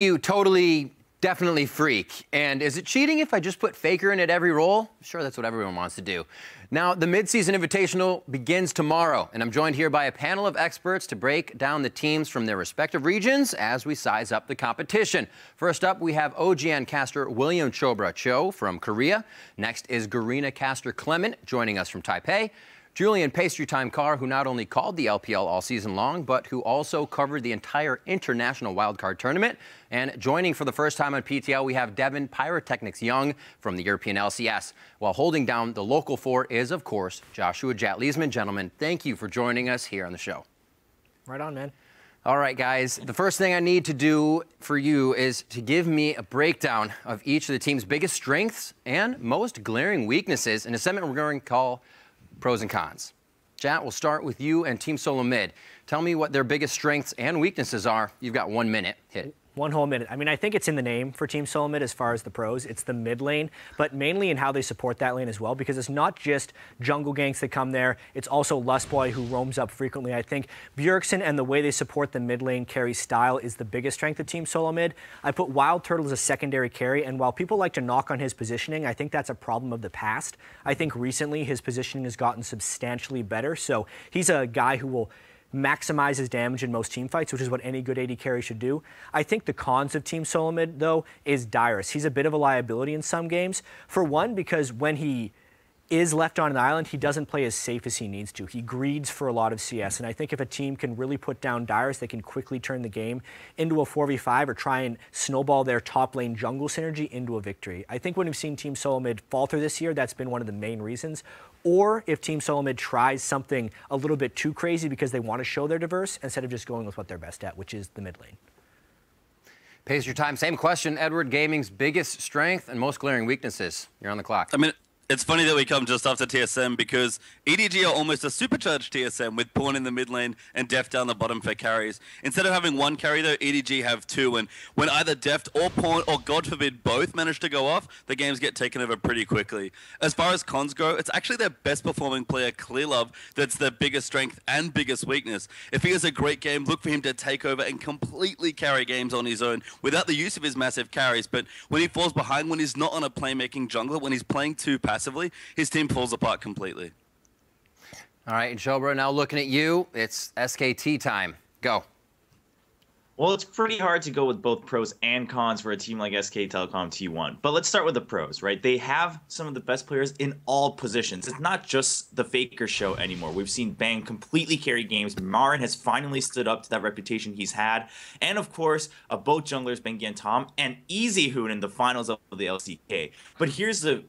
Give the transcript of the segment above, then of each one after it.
You totally, definitely freak. And is it cheating if I just put Faker in at every role? Sure, that's what everyone wants to do. Now, the Mid Season Invitational begins tomorrow, and I'm joined here by a panel of experts to break down the teams from their respective regions as we size up the competition. First up, we have OGN caster William Chobra Cho from Korea. Next is Garena caster Clement joining us from Taipei. Julian Pastry Time Carr, who not only called the LPL all season long, but who also covered the entire international wildcard tournament. And joining for the first time on PTL, we have Devin Pyrotechnics Young from the European LCS. While holding down the local four is, of course, Joshua Jatleesman. Gentlemen, thank you for joining us here on the show. Right on, man. All right, guys, the first thing I need to do for you is to give me a breakdown of each of the team's biggest strengths and most glaring weaknesses in a segment we're going to call Pros and Cons. Jat, we'll start with you and Team Solo Mid. Tell me what their biggest strengths and weaknesses are. You've got 1 minute. Hit. 1 whole minute. I mean, I think it's in the name for Team Solo Mid as far as the pros. It's the mid lane, but mainly in how they support that lane as well, because it's not just jungle ganks that come there. It's also Lustboy, who roams up frequently. I think Bjergsen and the way they support the mid lane carry style is the biggest strength of Team Solo Mid. I put Wild Turtle as a secondary carry, and while people like to knock on his positioning, I think that's a problem of the past. I think recently his positioning has gotten substantially better, so he's a guy who will maximize his damage in most team fights, which is what any good AD carry should do. I think the cons of Team Solo Mid, though, is Dyrus. He's a bit of a liability in some games. For one, because when he is left on an island, he doesn't play as safe as he needs to. He greeds for a lot of CS, and I think if a team can really put down Dyrus, they can quickly turn the game into a 4v5 or try and snowball their top lane jungle synergy into a victory. I think when we've seen Team Solo Mid falter this year, that's been one of the main reasons. Or if Team Solo Mid tries something a little bit too crazy because they want to show they're diverse instead of just going with what they're best at, which is the mid lane. Pays your time. Same question. Edward Gaming's biggest strength and most glaring weaknesses. You're on the clock. I mean, it's funny that we come just after TSM because EDG are almost a supercharged TSM with Pawn in the mid lane and Deft down the bottom for carries. Instead of having one carry though, EDG have two, and when either Deft or Pawn or God forbid both manage to go off, the games get taken over pretty quickly. As far as cons go, it's actually their best performing player, Clearlove, that's their biggest strength and biggest weakness. If he has a great game, look for him to take over and completely carry games on his own without the use of his massive carries, but when he falls behind, when he's not on a playmaking jungler, when he's playing too passively, his team falls apart completely. All right, and Chobra, now looking at you, it's SKT time. Go. Well, it's pretty hard to go with both pros and cons for a team like SK Telecom T1. But let's start with the pros, right? They have some of the best players in all positions. It's not just the Faker show anymore. We've seen Bang completely carry games. Marin has finally stood up to that reputation he's had. And of course, both junglers, Bengi and Tom, and EasyHoon in the finals of the LCK. But here's the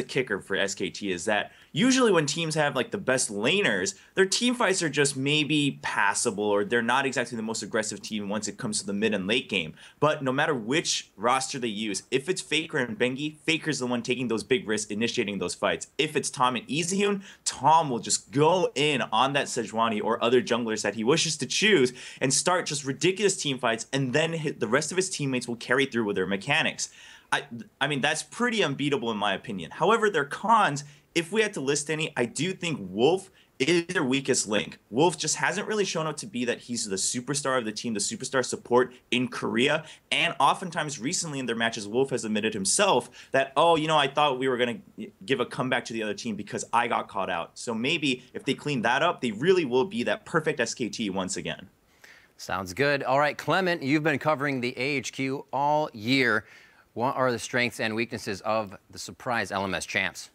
kicker for SKT is that usually when teams have like the best laners, their team fights are just maybe passable, or they're not exactly the most aggressive team once it comes to the mid and late game. But no matter which roster they use, if it's Faker and Bengi, Faker's the one taking those big risks, initiating those fights. If it's Tom and EasyHoon, Tom will just go in on that Sejuani or other junglers that he wishes to choose and start just ridiculous team fights, and then the rest of his teammates will carry through with their mechanics. I mean, that's pretty unbeatable in my opinion. However, their cons, if we had to list any, I do think Wolf is their weakest link. Wolf just hasn't really shown up to be that he's the superstar of the team, the superstar support in Korea. And oftentimes recently in their matches, Wolf has admitted himself that, oh, you know, I thought we were going to give a comeback to the other team because I got caught out. So maybe if they clean that up, they really will be that perfect SKT once again. Sounds good. All right, Clement, you've been covering the AHQ all year. What are the strengths and weaknesses of the surprise LMS champs?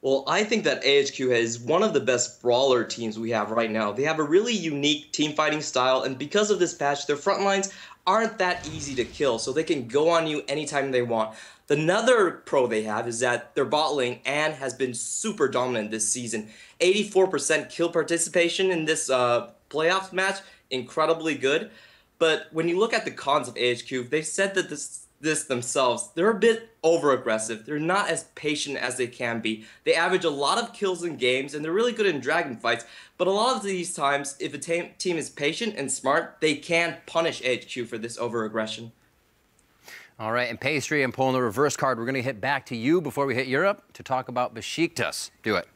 Well, I think that AHQ is one of the best brawler teams we have right now. They have a really unique team fighting style, and because of this patch, their front lines aren't that easy to kill, so they can go on you anytime they want. Another pro they have is that their bot lane, Anne, has been super dominant this season. 84% kill participation in this playoff match, incredibly good. But when you look at the cons of AHQ, they said that this themselves, they're a bit over-aggressive. They're not as patient as they can be. They average a lot of kills in games, and they're really good in dragon fights. But a lot of these times, if a team is patient and smart, they can punish AHQ for this over-aggression. All right, and Pastry and pulling the reverse card, we're going to hit back to you before we hit Europe to talk about Besiktas. Do it.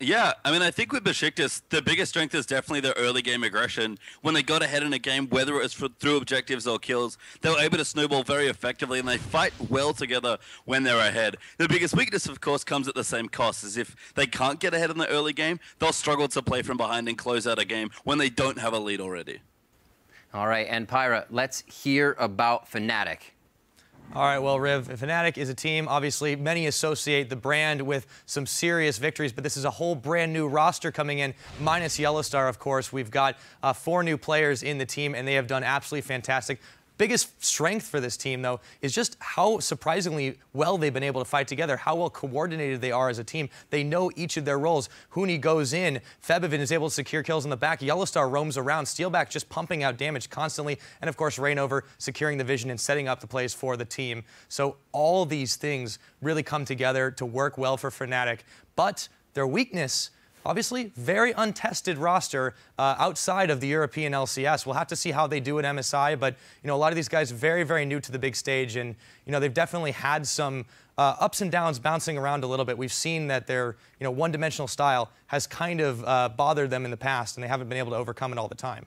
Yeah, I mean, I think with Besiktas, the biggest strength is definitely their early game aggression. When they got ahead in a game, whether it was through objectives or kills, they were able to snowball very effectively, and they fight well together when they're ahead. The biggest weakness, of course, comes at the same cost, is if they can't get ahead in the early game, they'll struggle to play from behind and close out a game when they don't have a lead already. All right, and Pyra, let's hear about Fnatic. All right, well, Riv, Fnatic is a team, obviously, many associate the brand with some serious victories, but this is a whole brand new roster coming in, minus Yellowstar, of course. We've got 4 new players in the team, and they have done absolutely fantastic. Biggest strength for this team, though, is just how surprisingly well they've been able to fight together, how well coordinated they are as a team. They know each of their roles. Huni goes in, Febivin is able to secure kills in the back, Yellowstar roams around, Steelback just pumping out damage constantly, and of course Reignover securing the vision and setting up the plays for the team. So all these things really come together to work well for Fnatic, but their weakness, obviously, very untested roster outside of the European LCS. We'll have to see how they do at MSI, but a lot of these guys very, very new to the big stage, and they've definitely had some ups and downs bouncing around a little bit. We've seen that their one-dimensional style has kind of bothered them in the past, and they haven't been able to overcome it all the time.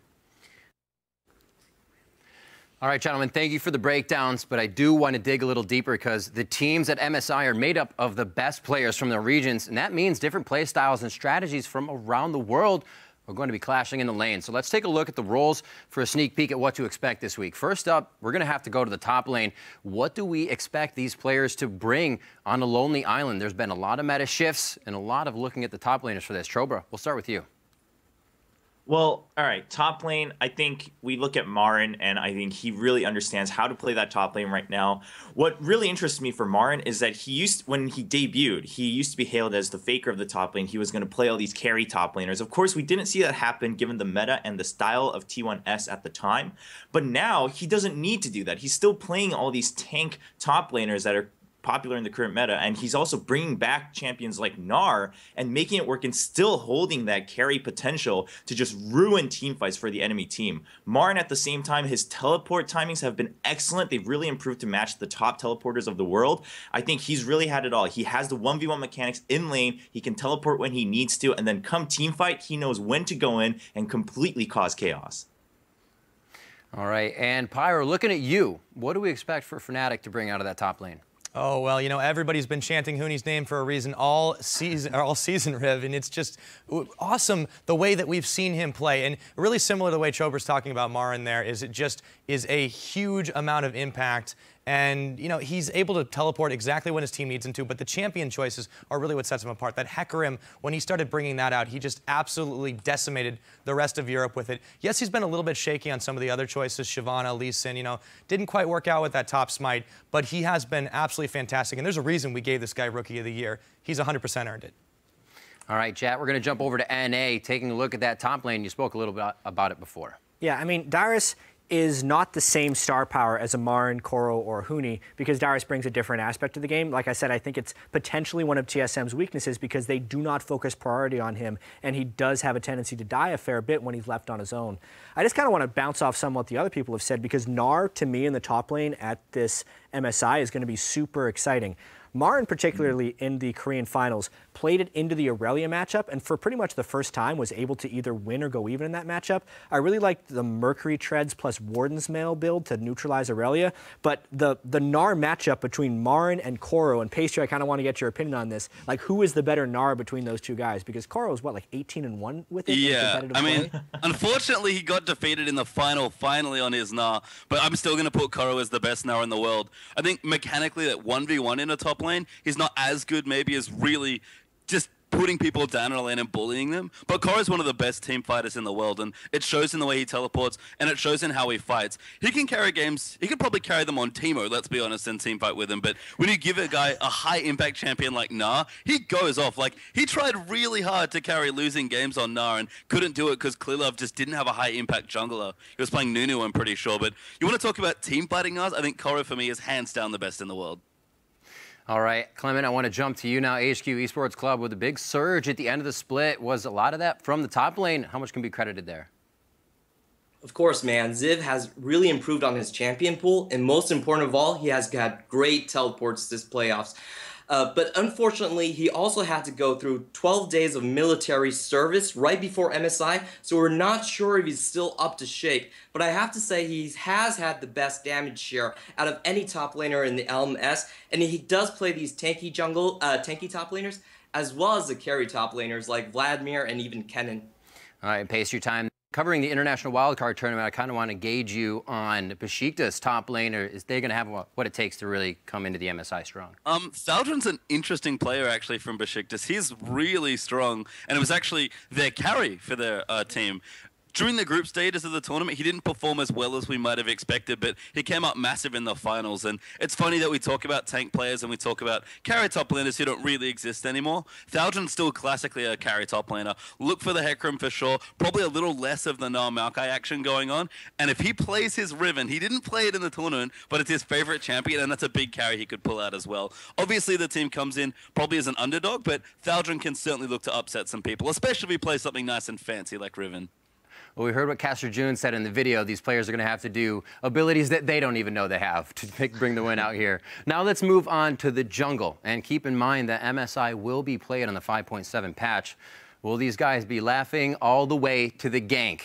All right, gentlemen, thank you for the breakdowns, but I do want to dig a little deeper because the teams at MSI are made up of the best players from their regions, and that means different play styles and strategies from around the world are going to be clashing in the lane. So let's take a look at the roles for a sneak peek at what to expect this week. First up, we're going to have to go to the top lane. What do we expect these players to bring on a lonely island? There's been a lot of meta shifts and a lot of looking at the top laners for this. Chobra, we'll start with you. Well, all right, top lane, I think we look at Marin, and I think he really understands how to play that top lane right now. What really interests me for Marin is that when he debuted, he used to be hailed as the faker of the top lane. He was going to play all these carry top laners. Of course, we didn't see that happen given the meta and the style of T1S at the time, but now he doesn't need to do that. He's still playing all these tank top laners that are popular in the current meta, and he's also bringing back champions like Gnar and making it work and still holding that carry potential to just ruin teamfights for the enemy team. Marin, at the same time, his teleport timings have been excellent. They've really improved to match the top teleporters of the world. I think he's really had it all. He has the 1v1 mechanics in lane, he can teleport when he needs to, and then come teamfight, he knows when to go in and completely cause chaos. All right, and Pyro, looking at you, what do we expect for Fnatic to bring out of that top lane? Oh, well, everybody's been chanting Huni's name for a reason all season, Riv, and it's just awesome the way that we've seen him play. And really similar to the way Chobra's talking about Marin there, is it just is a huge amount of impact. And, he's able to teleport exactly when his team needs him to, but the champion choices are really what sets him apart. That Hecarim, when he started bringing that out, he just absolutely decimated the rest of Europe with it. Yes, he's been a little bit shaky on some of the other choices, Shyvana, Lee Sin, didn't quite work out with that top smite, but he has been absolutely fantastic. And there's a reason we gave this guy Rookie of the Year. He's 100% earned it. All right, chat, we're going to jump over to NA, taking a look at that top lane. You spoke a little bit about it before. Yeah, I mean, Darius is not the same star power as a Marin, Koro, or Huni because Darius brings a different aspect to the game. Like I said, I think it's potentially one of TSM's weaknesses because they do not focus priority on him, and he does have a tendency to die a fair bit when he's left on his own. I just kind of want to bounce off some of what the other people have said because Gnar, to me, in the top lane at this MSI is going to be super exciting. Marin, particularly in the Korean finals, played it into the Aurelia matchup, and for pretty much the first time was able to either win or go even in that matchup. I really liked the Mercury Treads plus Warden's Mail build to neutralize Aurelia, but the Gnar matchup between Marin and Koro, and Pastry, I kind of want to get your opinion on this. Like, who is the better Gnar between those two guys? Because Koro is, what, like 18-1 with it? Yeah, I mean, unfortunately, he got defeated in the finally on his Gnar, but I'm still going to put Koro as the best Gnar in the world. I think mechanically that 1v1 in a top lane, he's not as good maybe as really just putting people down in a lane and bullying them. But Koro's one of the best team fighters in the world, and it shows in the way he teleports, and it shows in how he fights. He can carry games, he could probably carry them on Teemo, let's be honest, and team fight with him. But when you give a guy a high impact champion like Gnar, he goes off. Like, he tried really hard to carry losing games on Gnar and couldn't do it because Klilov just didn't have a high impact jungler. He was playing Nunu, I'm pretty sure. But you want to talk about team fighting Gnars? I think Koro for me is hands down the best in the world. All right, Clement, I want to jump to you now. HQ Esports Club with a big surge at the end of the split. Was a lot of that from the top lane? How much can be credited there? Of course, man. Ziv has really improved on his champion pool, and most important of all, he has had great teleports this playoffs. But unfortunately, he also had to go through 12 days of military service right before MSI, so we're not sure if he's still up to shape. But I have to say he has had the best damage share out of any top laner in the LMS, and he does play these tanky top laners, as well as the carry top laners like Vladimir and even Kennen. All right, pace your time. Covering the International Wildcard Tournament, I kind of want to gauge you on Besiktas top laner. Is they going to have what it takes to really come into the MSI strong? Thaldron's an interesting player, actually, from Besiktas. He's really strong, and it was actually their carry for their team. During the group stages of the tournament, he didn't perform as well as we might have expected, but he came up massive in the finals. And it's funny that we talk about tank players and we talk about carry top laners who don't really exist anymore. Thaldron's still classically a carry top laner. Look for the Hecarim for sure. Probably a little less of the Nar Maokai action going on. And if he plays his Riven, he didn't play it in the tournament, but it's his favorite champion, and that's a big carry he could pull out as well. Obviously, the team comes in probably as an underdog, but Thaldron can certainly look to upset some people, especially if he plays something nice and fancy like Riven. Well, we heard what Caster June said in the video. These players are going to have to do abilities that they don't even know they have to bring the win out here. Now let's move on to the jungle. And keep in mind that MSI will be played on the 5.7 patch. Will these guys be laughing all the way to the gank?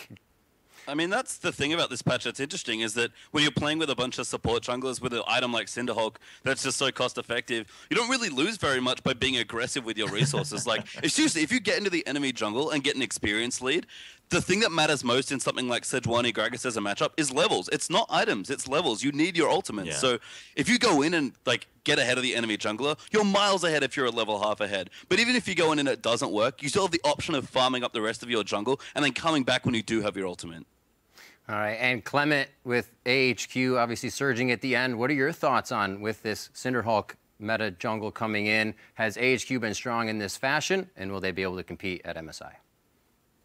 I mean, that's the thing about this patch that's interesting, is that when you're playing with a bunch of support junglers with an item like Cinderhulk that's just so cost effective, you don't really lose very much by being aggressive with your resources. Like, it's seriously, if you get into the enemy jungle and get an experience lead, the thing that matters most in something like Sejuani Gragas as a matchup is levels. It's not items, it's levels. You need your ultimates. Yeah. So if you go in and like get ahead of the enemy jungler, you're miles ahead if you're a level half ahead. But even if you go in and it doesn't work, you still have the option of farming up the rest of your jungle and then coming back when you do have your ultimate. All right, and Clement with AHQ obviously surging at the end. What are your thoughts on with this Cinderhulk meta jungle coming in? Has AHQ been strong in this fashion, and will they be able to compete at MSI?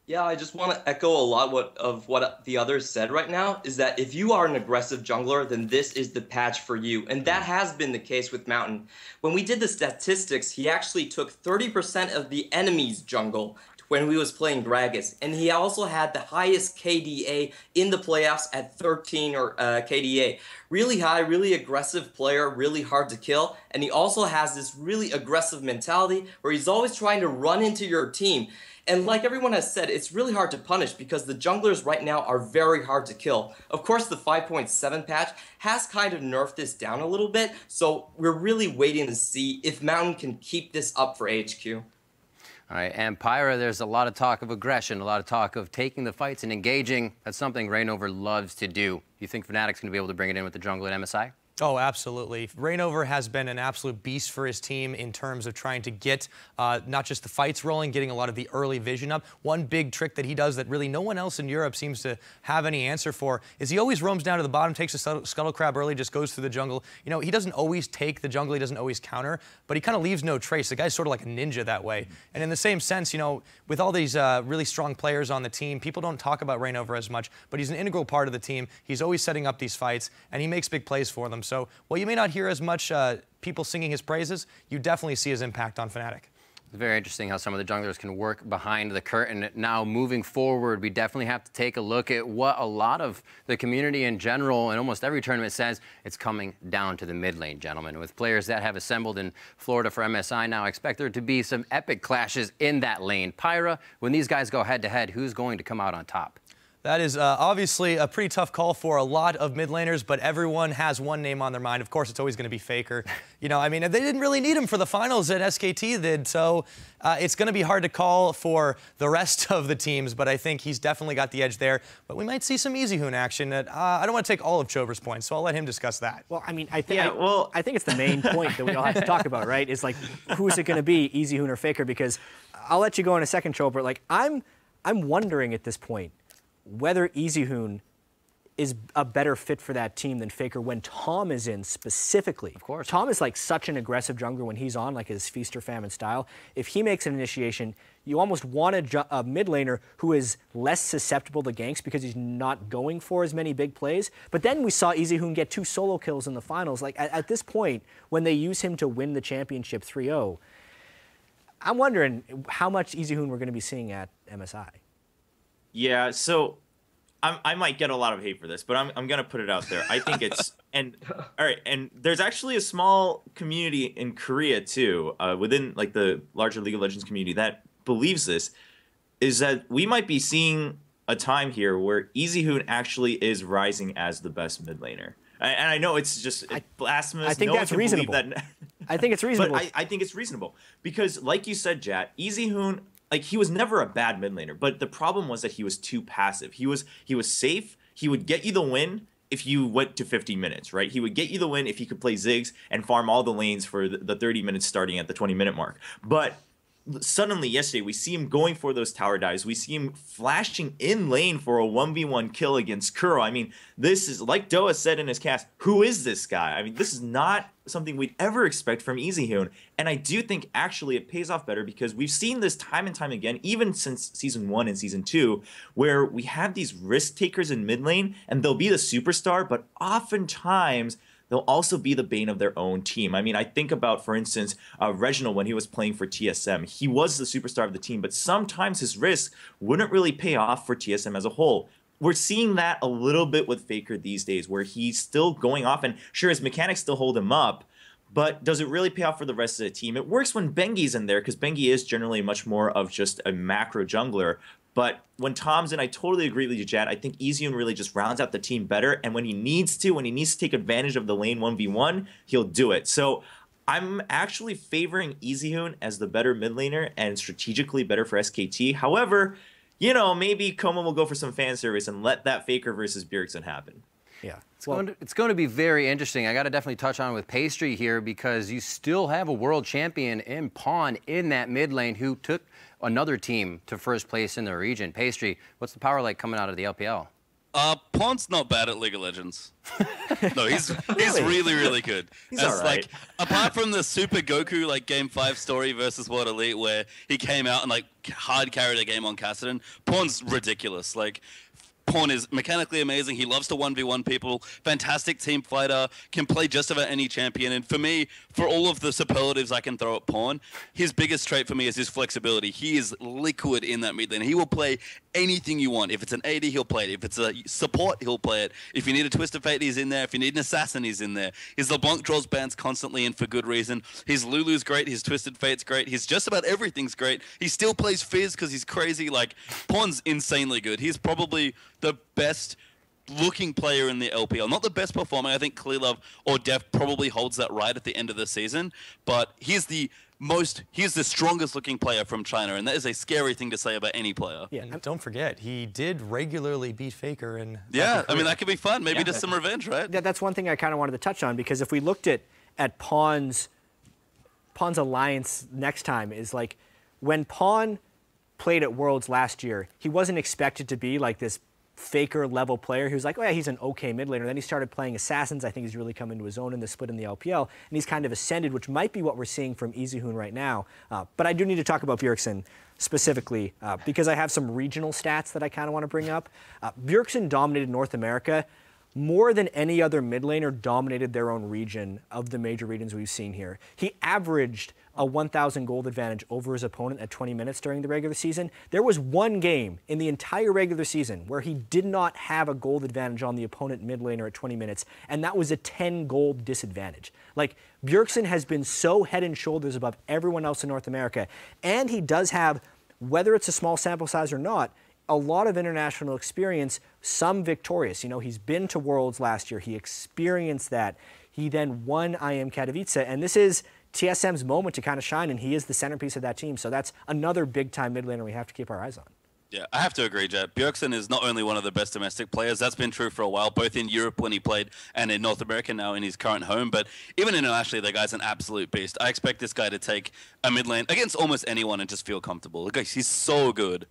Yeah, I just want to echo a lot of what the others said right now, is that if you are an aggressive jungler, then this is the patch for you. And that has been the case with Mountain. When we did the statistics, he actually took 30% of the enemy's jungle when he was playing Gragas. And he also had the highest KDA in the playoffs at 13 or KDA. Really high, really aggressive player, really hard to kill. And he also has this really aggressive mentality where he's always trying to run into your team. And like everyone has said, it's really hard to punish because the junglers right now are very hard to kill. Of course, the 5.7 patch has kind of nerfed this down a little bit, so we're really waiting to see if Mountain can keep this up for HQ. All right, and Pyra, there's a lot of talk of aggression, a lot of talk of taking the fights and engaging. That's something Reignover loves to do. You think Fnatic's going to be able to bring it in with the jungle at MSI? Oh, absolutely. Reignover has been an absolute beast for his team in terms of trying to get not just the fights rolling, getting a lot of the early vision up. One big trick that he does that really no one else in Europe seems to have any answer for is he always roams down to the bottom, takes a scuttle crab early, just goes through the jungle. You know, he doesn't always take the jungle, he doesn't always counter, but he kind of leaves no trace. The guy's sort of like a ninja that way. And in the same sense, you know, with all these really strong players on the team, people don't talk about Reignover as much, but he's an integral part of the team. He's always setting up these fights, and he makes big plays for them. So, while you may not hear as much people singing his praises, you definitely see his impact on Fnatic. It's very interesting how some of the junglers can work behind the curtain. Now, moving forward, we definitely have to take a look at what a lot of the community in general and almost every tournament says. It's coming down to the mid lane, gentlemen. With players that have assembled in Florida for MSI now, I expect there to be some epic clashes in that lane. Pyra, when these guys go head-to-head, who's going to come out on top? That is obviously a pretty tough call for a lot of mid laners, but everyone has one name on their mind. Of course, it's always going to be Faker. You know, I mean, they didn't really need him for the finals that SKT did, so it's going to be hard to call for the rest of the teams, but I think he's definitely got the edge there. But we might see some EasyHoon action. That I don't want to take all of Chover's points, so I'll let him discuss that. Well, I mean, I think it's the main point that we all have to talk about, right? Is like, who's it going to be, EasyHoon or Faker? Because I'll let you go in a second, Chover. Like, I'm wondering at this point whether EasyHoon is a better fit for that team than Faker when Tom is in specifically. Of course. Tom is like such an aggressive jungler when he's on, like his feast or famine style. If he makes an initiation, you almost want a mid laner who is less susceptible to ganks because he's not going for as many big plays. But then we saw EasyHoon get 2 solo kills in the finals. Like at this point, when they use him to win the championship 3-0, I'm wondering how much EasyHoon we're going to be seeing at MSI. Yeah, so I might get a lot of hate for this, but I'm gonna put it out there. I think it's all right. And there's actually a small community in Korea too, within like the larger League of Legends community that believes this, is that we might be seeing a time here where EasyHoon actually is rising as the best mid laner. And I know it's just blasphemous. I think that's reasonable. I think it's reasonable. But I think it's reasonable because, like you said, Jat, EasyHoon, like he was never a bad mid laner, but the problem was that he was too passive. He was safe. He would get you the win if you went to 50 minutes, right? He would get you the win if he could play Ziggs and farm all the lanes for the 30 minutes starting at the 20-minute mark. But suddenly yesterday we see him going for those tower dives. We see him flashing in lane for a 1v1 kill against Kuro. I mean, this is, like Doa said in his cast, who is this guy? I mean, this is not something we'd ever expect from EasyHoon. And I do think actually it pays off better because we've seen this time and time again, even since Season 1 and Season 2, where we have these risk takers in mid lane and they'll be the superstar, but oftentimes they'll also be the bane of their own team. I mean, I think about, for instance, Reginald when he was playing for TSM. He was the superstar of the team, but sometimes his risk wouldn't really pay off for TSM as a whole. We're seeing that a little bit with Faker these days, where he's still going off, and sure, his mechanics still hold him up, but does it really pay off for the rest of the team? It works when Bengi's in there, because Bengi is generally much more of just a macro jungler. But when Tom's in, I totally agree with you, Jad. I think EasyHoon really just rounds out the team better. And when he needs to take advantage of the lane 1v1, he'll do it. So I'm actually favoring EasyHoon as the better mid laner and strategically better for SKT. However, you know, maybe Koma will go for some fan service and let that Faker versus Bjergsen happen. Yeah. It's going to be very interesting. I got to definitely touch on with Pastry here because you still have a world champion in Pawn in that mid lane who took another team to first place in the region. Pastry, what's the power like coming out of the LPL? Pawn's not bad at League of Legends. No, he's really, really good. He's all right. Like, apart from the Super Goku like Game 5 story versus World Elite where he came out and like hard carried a game on Kassadin, Pawn's ridiculous. Like, Pawn is mechanically amazing. He loves to 1v1 people. Fantastic team fighter. Can play just about any champion. And for me, for all of the superlatives I can throw at Pawn, his biggest trait for me is his flexibility. He is liquid in that mid lane. He will play anything you want. If it's an AD, he'll play it. If it's a support, he'll play it. If you need a Twisted Fate, he's in there. If you need an assassin, he's in there. His LeBlanc draws bans constantly and for good reason. His Lulu's great. His Twisted Fate's great. His just about everything's great. He still plays Fizz because he's crazy. Like, Pawn's insanely good. He's probably the best looking player in the LPL. Not the best performing. I think Clearlove or Def probably holds that right at the end of the season. But he's the strongest looking player from China, and that is a scary thing to say about any player. Yeah, and don't forget, he did regularly beat Faker in yeah, I mean, that could be fun. Maybe just some revenge, right? Yeah, that's one thing I kind of wanted to touch on, because if we looked at Pawn's alliance next time, is like when Pawn played at Worlds last year, he wasn't expected to be like this Faker level player. He was like, oh yeah, he's an okay mid laner. Then he started playing Assassins. I think he's really come into his own in the split in the LPL, and he's kind of ascended, which might be what we're seeing from EasyHoon right now. But I do need to talk about Bjergsen specifically because I have some regional stats that I kind of want to bring up. Bjergsen dominated North America more than any other mid laner dominated their own region of the major regions we've seen here. He averaged a 1,000 gold advantage over his opponent at 20 minutes during the regular season. There was one game in the entire regular season where he did not have a gold advantage on the opponent mid laner at 20 minutes, and that was a 10 gold disadvantage. Like, Bjergsen has been so head and shoulders above everyone else in North America, and he does have, whether it's a small sample size or not, a lot of international experience, some victorious. You know, he's been to Worlds last year. He experienced that. He then won IM Katowice, and this is TSM's moment to kind of shine, and he is the centerpiece of that team. So that's another big-time mid laner we have to keep our eyes on. Yeah, I have to agree, Jet. Bjergsen is not only one of the best domestic players, that's been true for a while, both in Europe when he played and in North America now in his current home, but even internationally, the guy's an absolute beast. I expect this guy to take a mid lane against almost anyone and just feel comfortable. Look, he's so good.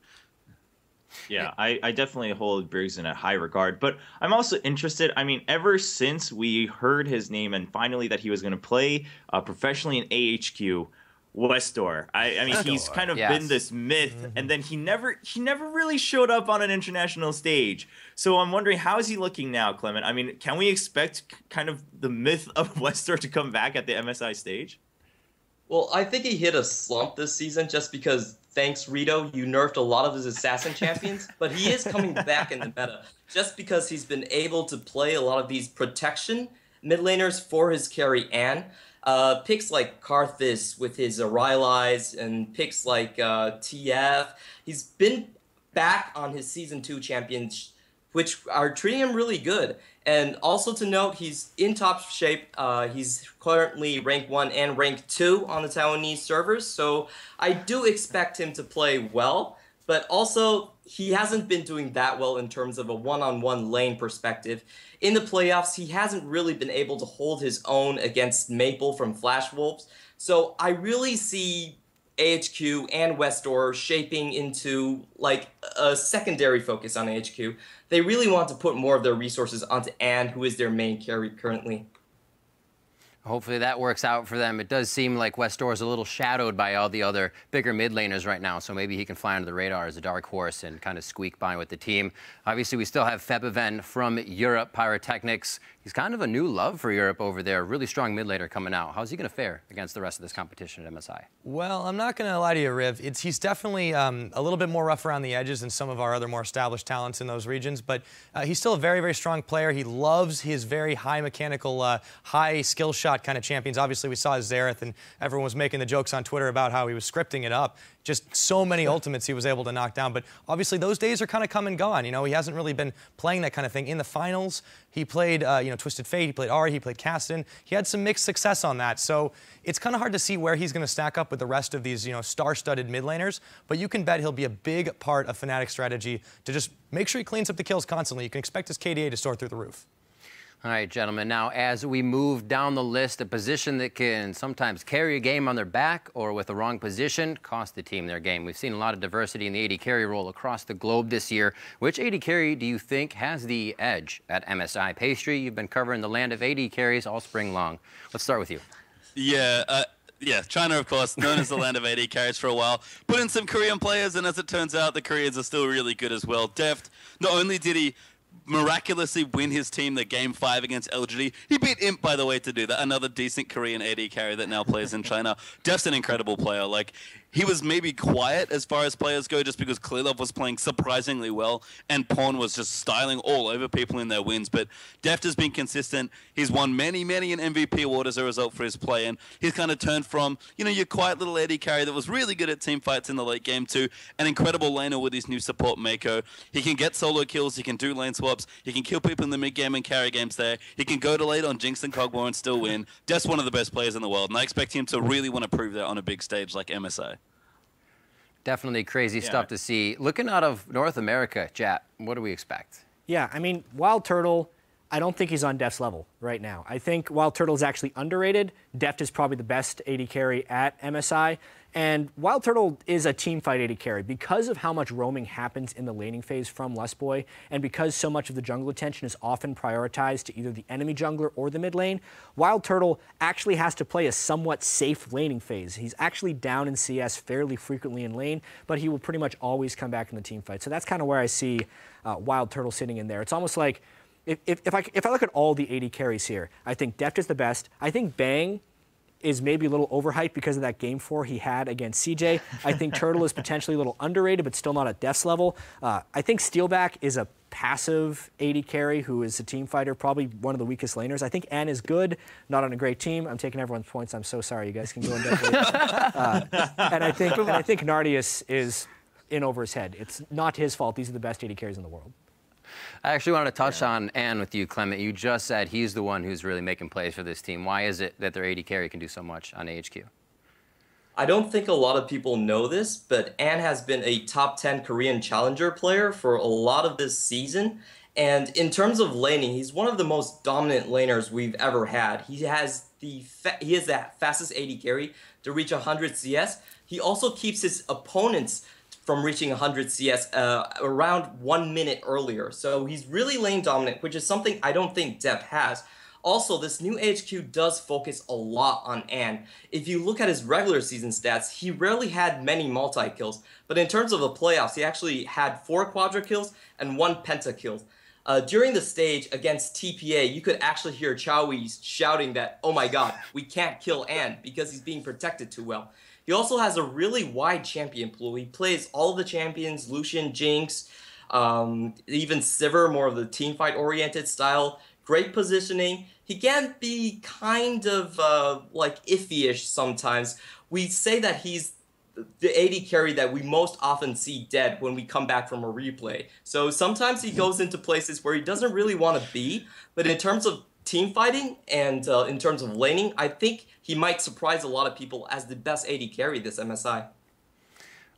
Yeah, I definitely hold Bjergsen at high regard, but I'm also interested. I mean, ever since we heard his name and finally that he was going to play professionally in AHQ, Westor. I mean, he's kind of been this myth, and then he never really showed up on an international stage. So I'm wondering, how is he looking now, Clement? I mean, can we expect kind of the myth of Westor to come back at the MSI stage? Well, I think he hit a slump this season just because thanks, Rito, you nerfed a lot of his assassin champions, but he is coming back in the meta just because he's been able to play a lot of these protection mid laners for his carry Anne. Picks like Karthus with his Rylai's and picks like TF. He's been back on his Season 2 champions, which are treating him really good. And also to note, he's in top shape. He's currently rank 1 and rank 2 on the Taiwanese servers, so I do expect him to play well, but also he hasn't been doing that well in terms of a one-on-one lane perspective. In the playoffs, he hasn't really been able to hold his own against Maple from Flash Wolves, so I really see AHQ and Westor shaping into like a secondary focus on AHQ. They really want to put more of their resources onto Anne, who is their main carry currently. Hopefully that works out for them. It does seem like Westor is a little shadowed by all the other bigger mid laners right now, so maybe he can fly under the radar as a dark horse and kind of squeak by with the team. Obviously, we still have Febiven from Europe, Pyrotechnics. He's kind of a new love for Europe over there. Really strong mid laner coming out. How's he going to fare against the rest of this competition at MSI? Well, I'm not going to lie to you, Riv. He's definitely a little bit more rough around the edges than some of our other more established talents in those regions, but he's still a very, very strong player. He loves his very high mechanical, high skill shot kind of champions. Obviously, we saw his Xerath, and everyone was making the jokes on Twitter about how he was scripting it up. Just so many ultimates he was able to knock down. But obviously, those days are kind of come and gone. You know, he hasn't really been playing that kind of thing. In the finals, he played, Twisted Fate, he played Ahri, he played Kasten. He had some mixed success on that. So it's kind of hard to see where he's going to stack up with the rest of these, star-studded mid laners. But you can bet he'll be a big part of Fnatic's strategy to just make sure he cleans up the kills constantly. You can expect his KDA to soar through the roof. All right, gentlemen, now as we move down the list, a position that can sometimes carry a game on their back or with the wrong position cost the team their game. We've seen a lot of diversity in the AD carry role across the globe this year. Which AD carry do you think has the edge at MSI? Pastry, you've been covering the land of AD carries all spring long. Let's start with you. Yeah, China, of course, known as the land of AD carries for a while. Put in some Korean players, and as it turns out, the Koreans are still really good as well. Deft, not only did he miraculously win his team the Game 5 against LGD. He beat Imp, by the way, to do that. Another decent Korean AD carry that now plays in China. Deft's an incredible player. Like, he was maybe quiet as far as players go just because Clearlove was playing surprisingly well and Pawn was just styling all over people in their wins. But Deft has been consistent. He's won many an MVP award as a result for his play. And he's kind of turned from, your quiet little AD carry that was really good at team fights in the late game to an incredible laner with his new support Mako. He can get solo kills. He can do lane swaps. He can kill people in the mid game and carry games there. He can go to late on Jinx and Kog'Maw and still win. Deft's one of the best players in the world. And I expect him to really want to prove that on a big stage like MSI. Definitely crazy stuff to see. Looking out of North America, Jat, what do we expect? Yeah, I mean, Wild Turtle, I don't think he's on Deft's level right now. I think Wild Turtle is actually underrated. Deft is probably the best AD carry at MSI. And Wild Turtle is a team fight AD carry because of how much roaming happens in the laning phase from Lustboy, and because so much of the jungle attention is often prioritized to either the enemy jungler or the mid lane. Wild Turtle actually has to play a somewhat safe laning phase. He's actually down in CS fairly frequently in lane, but he will pretty much always come back in the team fight. So that's kind of where I see Wild Turtle sitting in there. It's almost like if I look at all the AD carries here, I think Deft is the best. I think Bang is maybe a little overhyped because of that Game 4 he had against CJ. I think Turtle is potentially a little underrated, but still not at Deft's level. I think Steelback is a passive AD carry who is a team fighter, probably one of the weakest laners. I think Ann is good, not on a great team. I'm taking everyone's points. I'm so sorry. You guys can go in depth later. And I think Nardius is in over his head. It's not his fault. These are the best AD carries in the world. I actually want to touch on Ann with you, Clement. You just said he's the one who's really making plays for this team. Why is it that their AD carry can do so much on AHQ? I don't think a lot of people know this, but Ann has been a top 10 Korean challenger player for a lot of this season. And in terms of laning, he's one of the most dominant laners we've ever had. He is the fastest AD carry to reach 100 CS. He also keeps his opponents from reaching 100 CS around 1 minute earlier. So he's really lane dominant, which is something I don't think Deft has. Also, this new HQ does focus a lot on Ann. If you look at his regular season stats, he rarely had many multi-kills. But in terms of the playoffs, he actually had 4 quadra kills and 1 penta kill. During the stage against TPA, you could actually hear Chowie shouting that, "Oh my god, we can't kill Ann because he's being protected too well." He also has a really wide champion pool. He plays all the champions, Lucian, Jinx, even Sivir, more of the teamfight-oriented style. Great positioning. He can be kind of like iffy-ish sometimes. We say that he's the AD carry that we most often see dead when we come back from a replay. So sometimes he goes into places where he doesn't really want to be, but in terms of team fighting and in terms of laning, I think he might surprise a lot of people as the best AD carry this MSI.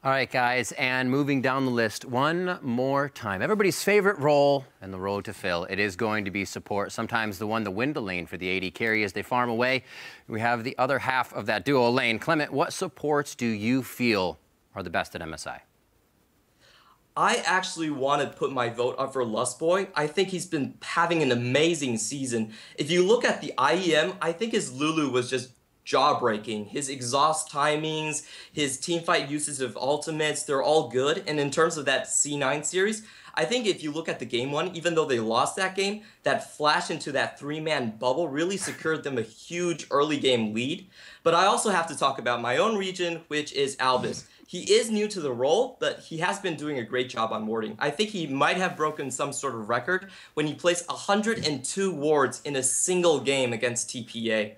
All right, guys, and moving down the list one more time. Everybody's favorite role and the road to fill. It is going to be support, sometimes the one to win the lane for the AD carry as they farm away. We have the other half of that duo lane. Clement, what supports do you feel are the best at MSI? I actually want to put my vote up for Lustboy. I think he's been having an amazing season. If you look at the IEM, I think his Lulu was just jaw-breaking. His exhaust timings, his teamfight uses of ultimates, they're all good. And in terms of that C9 series, I think if you look at the game one, even though they lost that game, that flash into that three-man bubble really secured them a huge early game lead. But I also have to talk about my own region, which is Albus. He is new to the role, but he has been doing a great job on warding. I think he might have broken some sort of record when he placed 102 wards in a single game against TPA.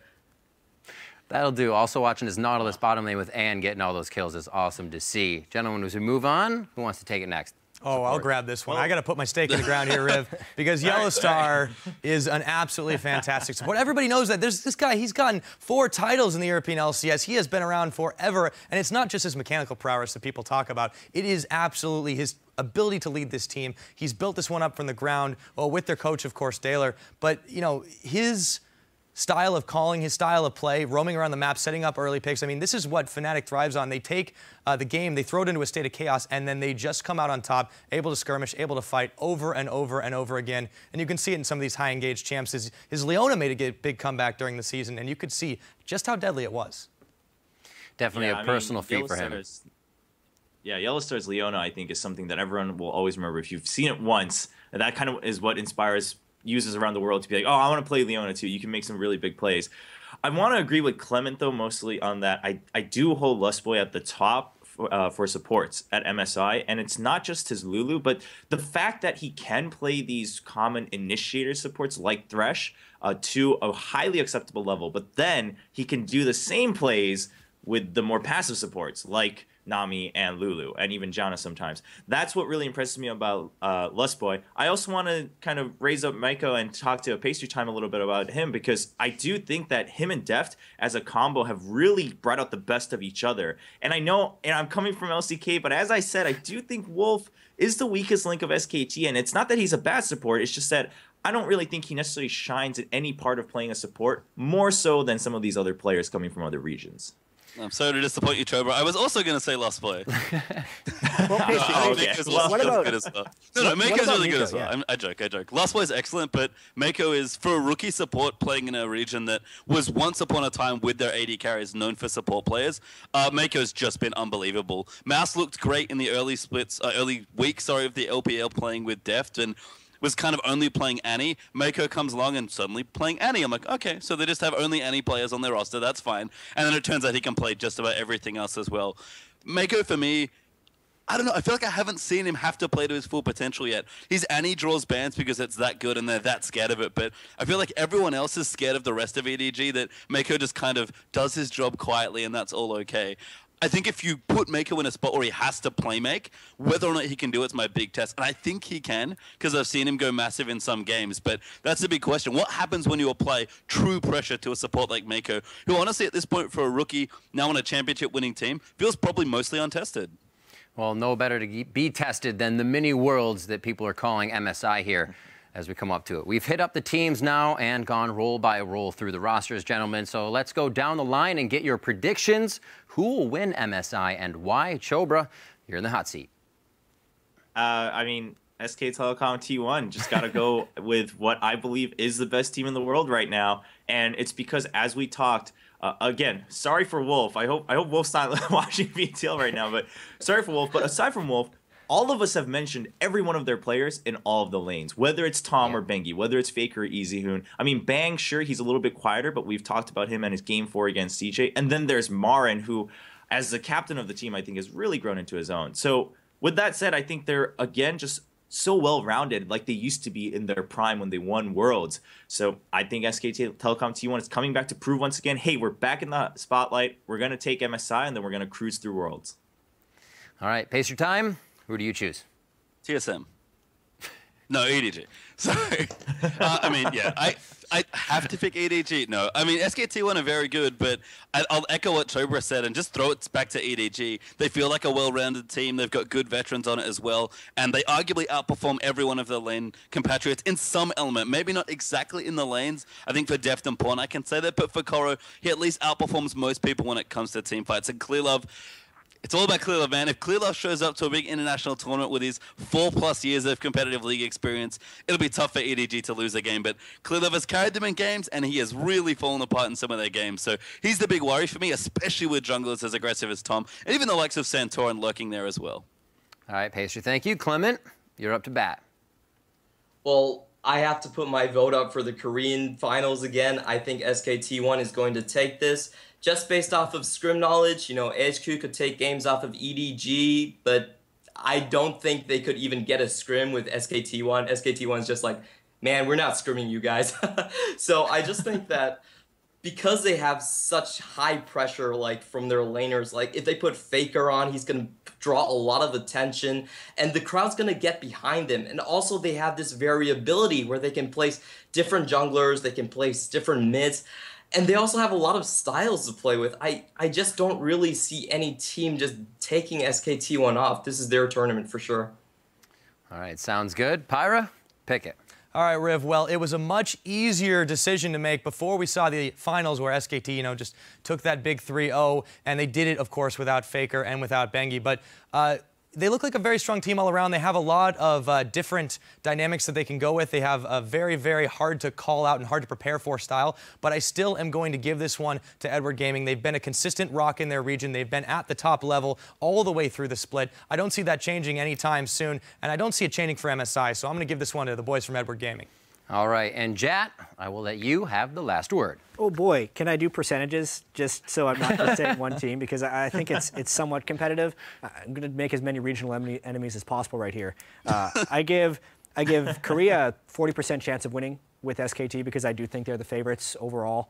That'll do. Also watching his Nautilus bottom lane with Ann getting all those kills is awesome to see. Gentlemen, as we move on, who wants to take it next? Oh, I'll grab this one. I got to put my stake in the ground here, Riv, because Yellowstar is an absolutely fantastic support. Everybody knows that. There's this guy, he's gotten 4 titles in the European LCS. He has been around forever, and it's not just his mechanical prowess that people talk about. It is absolutely his ability to lead this team. He's built this one up from the ground, well, with their coach, of course, Daler. But, you know, his style of calling, his style of play, roaming around the map, setting up early picks. I mean, this is what Fnatic thrives on. They take the game, they throw it into a state of chaos, and then they just come out on top, able to skirmish, able to fight over and over and over again. And you can see it in some of these high-engaged champs. His Leona made a big comeback during the season, and you could see just how deadly it was. Definitely a personal feat for him. Yeah, Yellowstar's Leona, I think, is something that everyone will always remember. If you've seen it once, that kind of is what inspires users around the world to be like, oh, I want to play Leona too. You can make some really big plays. I want to agree with Clement, though, mostly on that. I do hold Lustboy at the top for supports at MSI, and it's not just his Lulu, but the fact that he can play these common initiator supports like Thresh to a highly acceptable level, but then he can do the same plays with the more passive supports like Nami and Lulu, and even Janna sometimes. That's what really impresses me about Lustboy. I also want to kind of raise up Maiko and talk to Pastry Time a little bit about him, because I do think that him and Deft as a combo have really brought out the best of each other. And I know, and I'm coming from LCK, but as I said, I do think Wolf is the weakest link of SKT, and it's not that he's a bad support, it's just that I don't really think he necessarily shines in any part of playing a support, more so than some of these other players coming from other regions. I'm sorry to disappoint you, Chobra. I was also going to say Lustboy. What about good as well. No, Mako's really good as well. Yeah. I joke. Lustboy's excellent, but Mako is, for a rookie support playing in a region that was once upon a time with their AD carries known for support players, Mako's just been unbelievable. Mouse looked great in the early weeks of the LPL playing with Deft, and was kind of only playing Annie. Mako comes along and suddenly playing Annie. I'm like, okay, so they just have only Annie players on their roster. That's fine. And then it turns out he can play just about everything else as well. Mako, for me, I don't know. I feel like I haven't seen him have to play to his full potential yet. His Annie draws bans because it's that good and they're that scared of it. But I feel like everyone else is scared of the rest of EDG, that Mako just kind of does his job quietly and that's all okay. I think if you put Mako in a spot where he has to play make, whether or not he can do it's my big test. And I think he can, because I've seen him go massive in some games. But that's the big question. What happens when you apply true pressure to a support like Mako, who honestly at this point for a rookie, now on a championship winning team, feels probably mostly untested? Well, no better to be tested than the mini worlds that people are calling MSI here as we come up to it. We've hit up the teams now and gone roll by roll through the rosters, gentlemen. So let's go down the line and get your predictions. Who will win MSI and why? Chobra, you're in the hot seat. I mean, SK Telecom T1 just got to go with what I believe is the best team in the world right now. And it's because, as we talked, again, sorry for Wolf. I hope Wolf's not watching PTL right now, but sorry for Wolf. But aside from Wolf, all of us have mentioned every one of their players in all of the lanes, whether it's Tom or Bengi, whether it's Faker or EasyHoon. I mean, Bang, sure, he's a little bit quieter, but we've talked about him and his Game 4 against CJ. And then there's Marin, who as the captain of the team, I think has really grown into his own. So with that said, I think they're, again, just so well-rounded like they used to be in their prime when they won Worlds. So I think SK Telecom T1 is coming back to prove once again, hey, we're back in the spotlight. We're going to take MSI, and then we're going to cruise through Worlds. All right, pace your time. Who do you choose? TSM. No, EDG. Sorry. I mean, yeah, I have to pick EDG. No, I mean, SKT1 are very good, but I'll echo what Chobra said and just throw it back to EDG. They feel like a well-rounded team. They've got good veterans on it as well, and they arguably outperform every one of their lane compatriots in some element. Maybe not exactly in the lanes. I think for Deft and Pawn, I can say that, but for Koro, he at least outperforms most people when it comes to team fights. And Clearlove, it's all about Clearlove, man. If Clearlove shows up to a big international tournament with his 4+ years of competitive league experience, it'll be tough for EDG to lose a game. But Clearlove has carried them in games, and he has really fallen apart in some of their games. So he's the big worry for me, especially with junglers as aggressive as Tom, and even the likes of Santorin lurking there as well. All right, Pacer, thank you. Clement, you're up to bat. Well, I have to put my vote up for the Korean finals again. I think SKT1 is going to take this. Just based off of scrim knowledge, you know, AHQ could take games off of EDG, but I don't think they could even get a scrim with SKT1. SKT1 is just like, man, we're not scrimming you guys. So I just think that because they have such high pressure, like, from their laners, like, if they put Faker on, he's going to draw a lot of attention, and the crowd's going to get behind him. And also they have this variability where they can place different junglers, they can place different mids, and they also have a lot of styles to play with. I just don't really see any team just taking SKT1 off. This is their tournament for sure. All right, sounds good. Pyra, pick it. All right, Riv. Well, it was a much easier decision to make before we saw the finals where SKT, you know, just took that big 3-0, and they did it, of course, without Faker and without Bengi. But they look like a very strong team all around. They have a lot of different dynamics that they can go with. They have a very, very hard to call out and hard to prepare for style. But I still am going to give this one to Edward Gaming. They've been a consistent rock in their region. They've been at the top level all the way through the split. I don't see that changing anytime soon, and I don't see it changing for MSI. So I'm going to give this one to the boys from Edward Gaming. All right, and Jat, I will let you have the last word. Oh boy, can I do percentages just so I'm not just saying one team, because I think it's somewhat competitive. I'm going to make as many regional enemies as possible right here. I give Korea a 40% chance of winning with SKT because I do think they're the favorites overall.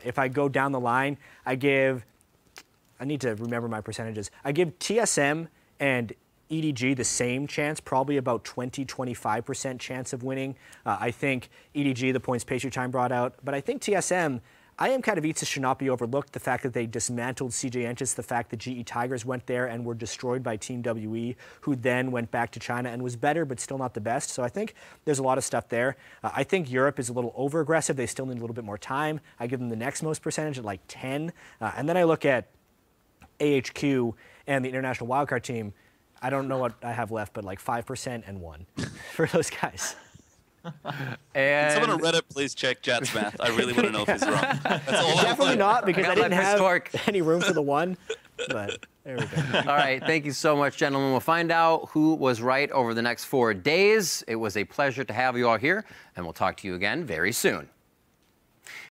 If I go down the line, I need to remember my percentages. I give TSM and EDG the same chance, probably about 20-25% chance of winning. I think EDG, the points Pacer Time brought out, but I think TSM, Katowice should not be overlooked. The fact that they dismantled CJ Entis, the fact that GE Tigers went there and were destroyed by Team WE, who then went back to China and was better, but still not the best. So I think there's a lot of stuff there. I think Europe is a little over-aggressive. They still need a little bit more time. I give them the next most percentage at like 10. And then I look at AHQ and the international wildcard team. I don't know what I have left, but like 5% and 1 for those guys. And someone on Reddit, please check Jat's math. I really want to know if he's wrong. That's all Definitely not, because I didn't have Torque. any room for the 1. But there we go. All right, thank you so much, gentlemen. We'll find out who was right over the next 4 days. It was a pleasure to have you all here, and we'll talk to you again very soon.